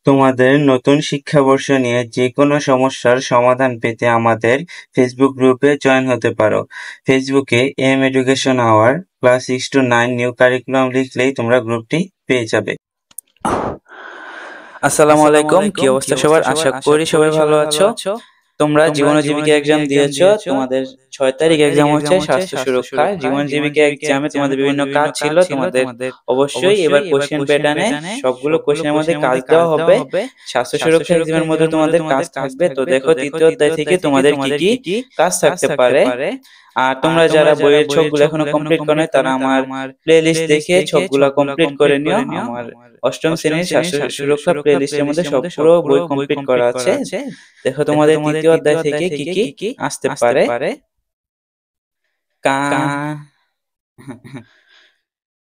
তোমাদের নতুন শিক্ষাবর্ষ নিয়ে যে কোনো সমস্যার সমাধান পেতে আমাদের ফেসবুক গ্রুপে জয়েন হতে পারো। ফেসবুকে M education our class 6 to 9 new curriculum লিখলেই তোমরা গ্রুপটি পেয়ে যাবে। আসসালামু আলাইকুম, কি অবস্থা সবার? আশা করি সবাই ভালো আছো। তোমরা জীবন ও জীবিকা এক্সাম দিয়েছো, তোমাদের 6 তারিখ এক্সাম হচ্ছে স্বাস্থ্য সুরক্ষা। জীবন জীবিকা এক্সামে তোমাদের বিভিন্ন কাজ ছিল, তোমাদের অবশ্যই এবার কোশ্চেন প্যাটার্নে সবগুলো কোশ্চেনের মধ্যে কাজ দেওয়া হবে। স্বাস্থ্য সুরক্ষা এক্সামের মধ্যে তোমাদের কাজ থাকবে। তো দেখো তৃতীয় অধ্যায় থেকে তোমাদের কি কি কাজ থাকতে পারে। আর তোমরা যারা বইয়ের ছকগুলো এখনো কমপ্লিট করো নাই তারা আমার প্লেলিস্ট দেখে ছকগুলো কমপ্লিট করে নিও। আমার অষ্টম শ্রেণীর স্বাস্থ্য সুরক্ষা প্লেলিস্টের মধ্যে সবগুলো বই কমপ্লিট করা আছে। দেখো তোমাদের তৃতীয় অধ্যায় থেকে কি কি আসতে পারে।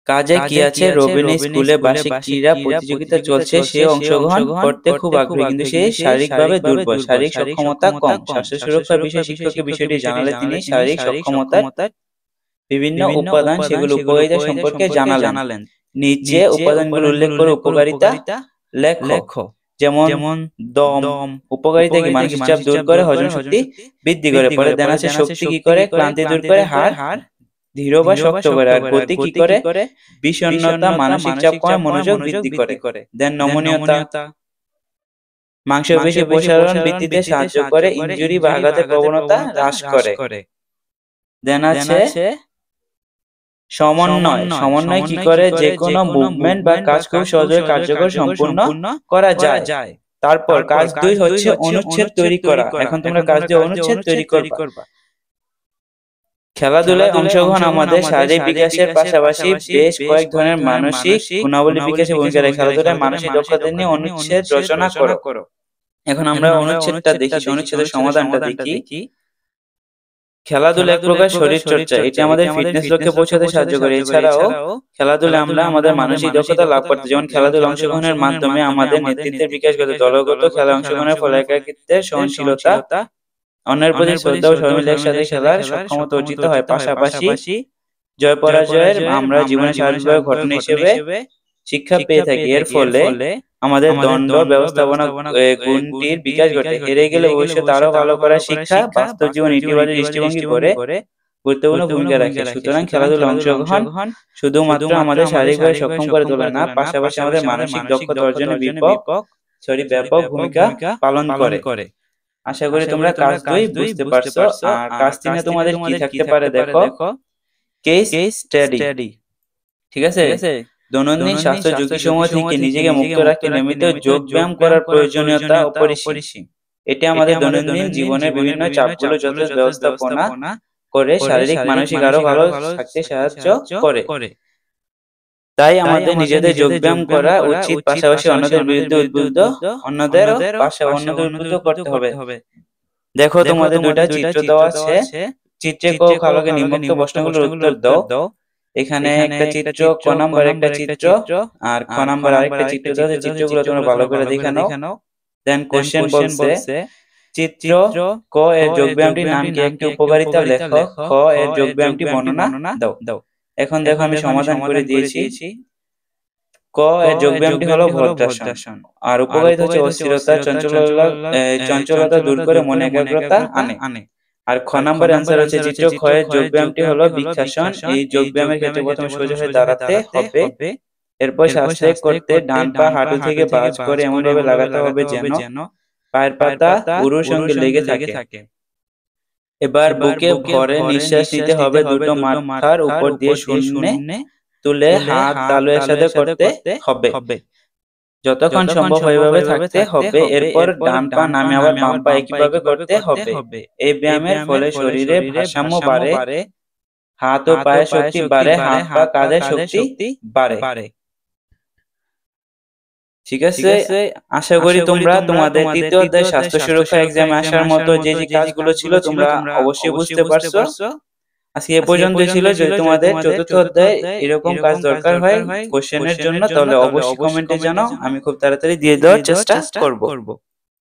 কাজে কি আছে? রবিন স্কুলে বার্ষিক ক্রীড়া প্রতিযোগিতা চলছে, সে অংশগ্রহণ করতে খুব আগ্রহী, কিন্তু সে শারীরিকভাবে দুর্বল, শারীরিক সক্ষমতা কম। স্বাস্থ্য সুরক্ষার বিষয়ে শিক্ষককে বিষয়টি জানালে তিনি শারীরিক সক্ষমতার বিভিন্ন উপাদান, সেগুলো উপকারিতা সম্পর্কে জানালেন। নিচে উপাদানগুলো উল্লেখ করে উপকারিতা লেখো। যেমন দম উপকারিতা কি? মানসিক চাপ দূর করে, হজম শক্তি বৃদ্ধি করে। পরে দেন আছে শক্তি কি করে? ক্লান্তি দূর করে, হাড় দৃঢ় বা শক্ত করে। আর গতি কি করে? বিষণ্ণতা, মানসিক চাপ কমে, মনোযোগ বৃদ্ধি করে। দেন নমনীয়তা মাংসপেশি প্রসারণ বৃদ্ধিতে সাহায্য করে, ইনজুরি বা আঘাতের প্রবণতা হ্রাস করে। দেন আছে সমন্বয় কি করে? যে কোনো মুভমেন্ট বা কাজ খুব সহজে কার্যকর সম্পূর্ণ করা যায়। তারপর কাজ 2 হচ্ছে অনুচ্ছেদ তৈরি করা। এখন তোমরা কাজ 2 অনুচ্ছেদ তৈরি করবা। খেলাধুলায় অংশগ্রহণ আমাদের শারীরিক বিকাশের পাশাপাশি বেশ কয়েক ধরনের মানসিক গুণাবলী বিকাশে ভূমিকা রাখে। খেলাধুলায় মানসিক দক্ষতা নিয়ে অনুচ্ছেদ রচনা করো। এখন আমরা অনুচ্ছেদটা দেখি, অনুচ্ছেদের সমাধানটা দেখি। খেলাধুলা এক প্রকার শরীর চর্চা, এটি আমাদের ফিটনেস লক্ষ্যে পৌঁছাতে সাহায্য করে। এছাড়াও খেলাধুলা আমরা আমাদের মানসিক দক্ষতা লাভ করতে, যেমন খেলাধুলা অংশগ্রহণের মাধ্যমে আমাদের নেতৃত্বের বিকাশ ঘটে। দলগত খেলা অংশগ্রহণের ফলে একাকিত্বের সহনশীলতা, অন্যের প্রতি শ্রদ্ধা ও সবাই মিলে একসাথে খেলার সক্ষমতা অর্জিত হয়। পাশাপাশি জয় পরাজয়ের আমরা জীবনে স্বাভাবিকভাবে ঘটনা হিসেবে শিক্ষা পেয়ে থাকি। এর ফলে আমাদের দ্বন্দ্ব ব্যবস্থাপনা গুণটির বিকাশ ঘটে। হেরে গেলে ভবিষ্যতে আরো ভালো করার শিক্ষা, বাস্তব জীবন ইতিবাচক দৃষ্টিভঙ্গি করে গুরুত্বপূর্ণ ভূমিকা রাখে। সুতরাং খেলাধুলা অংশগ্রহণ শুধুমাত্র আমাদের শারীরিকভাবে সক্ষম করে তোলে না, পাশাপাশি আমাদের মানসিক দক্ষতা অর্জনে ব্যাপক ভূমিকা পালন করে। আশা করি তোমরা কাজ 2 বুঝতে পারছো। আর কাজ 3 এ তোমাদের কি থাকতে পারে দেখো। কেস স্টাডি, ঠিক আছে? দৈনন্দিন স্বাস্থ্য ঝুঁকিসমূহ থেকে নিজেকে মুক্ত রাখতে নিয়মিত যোগ ব্যায়াম করার প্রয়োজনীয়তা অপরিসীম। এটি আমাদের দৈনন্দিন জীবনের বিভিন্ন চাপগুলো যথেষ্ট ব্যবস্থাপনা করে শারীরিক মানসিক আরো ভালো থাকতে সাহায্য করে। তাই আমাদের নিজেদের যোগ ব্যায়াম করা উচিত, পাশাপাশি অন্যদের বিরুদ্ধে উদ্বুদ্ধ করতে হবে। দেখো তোমাদের 2টা চিত্র দেওয়া আছে। চিত্রে ক খালকে নিম্নোক্ত প্রশ্নগুলোর উত্তর দাও। এখানে একটা চিত্র, ক নাম্বার একটা চিত্র, আর খ নাম্বার আরেকটা চিত্র দেওয়া আছে। চিত্রগুলো তোমরা ভালো করে দেখে নাও। দেন কোশ্চেন বলছে চিত্র ক এর যোগ ব্যায়ামটির নাম কি? একটি উপকারিতা লেখো। খ এর যোগ ব্যায়ামটি বর্ণনা দাও। এখন দেখো আমি সমাধান করে দিয়েছি। ক এর যোগ ব্যায়ামটি হলো ভদ্রাসন। আর উপকারিতা হচ্ছে অস্থিরতা, চঞ্চলতা দূর করে মনে একাগ্রতা আনে। আর খ নাম্বার অ্যান্সার হচ্ছে চিত্র খ এর যোগ ব্যায়ামটি হলো বৃক্ষাসন। এই যোগ ব্যায়ামের ক্ষেত্রে প্রথমে সোজা হয়ে দাঁড়াতে হবে, এরপর শ্বাস ত্যাগ করতে ডান পা হাঁটু থেকে ভাঁজ করে এমন ভাবে লাগাতে হবে যেন পায়ের পাতা উরুর সঙ্গে লেগে থাকে। এবার বুকে ভরে নিঃশ্বাস নিতে হবে। দুটো মাথার উপর দিয়ে শূন্যে তুলে হাত তালু একসাথে করতে হবে। যতক্ষণ সম্ভব ওইভাবে থাকতে হবে। এরপর ডান পা নামে আবার বাম পা একইভাবে করতে হবে। এই ব্যায়ামের ফলে শরীরে ভারসাম্য বাড়ে, হাত ও পায়ের শক্তি বাড়ে, হাত পা কাঁধের শক্তি বাড়ে। ঠিক আছে, আশা করি তোমরা তোমাদের তৃতীয় অধ্যায় স্বাস্থ্য সুরক্ষা এক্সামে আসার মতো যে কাজগুলো ছিল তোমরা অবশ্যই বুঝতে পারছো। আজকে এ পর্যন্ত ছিল। যদি তোমাদের চতুর্থ অধ্যায়ে এরকম কাজ দরকার হয় কোশ্চেনের জন্য, তাহলে অবশ্যই কমেন্টে জানাও, আমি খুব তাড়াতাড়ি দিয়ে দেওয়ার চেষ্টা করব।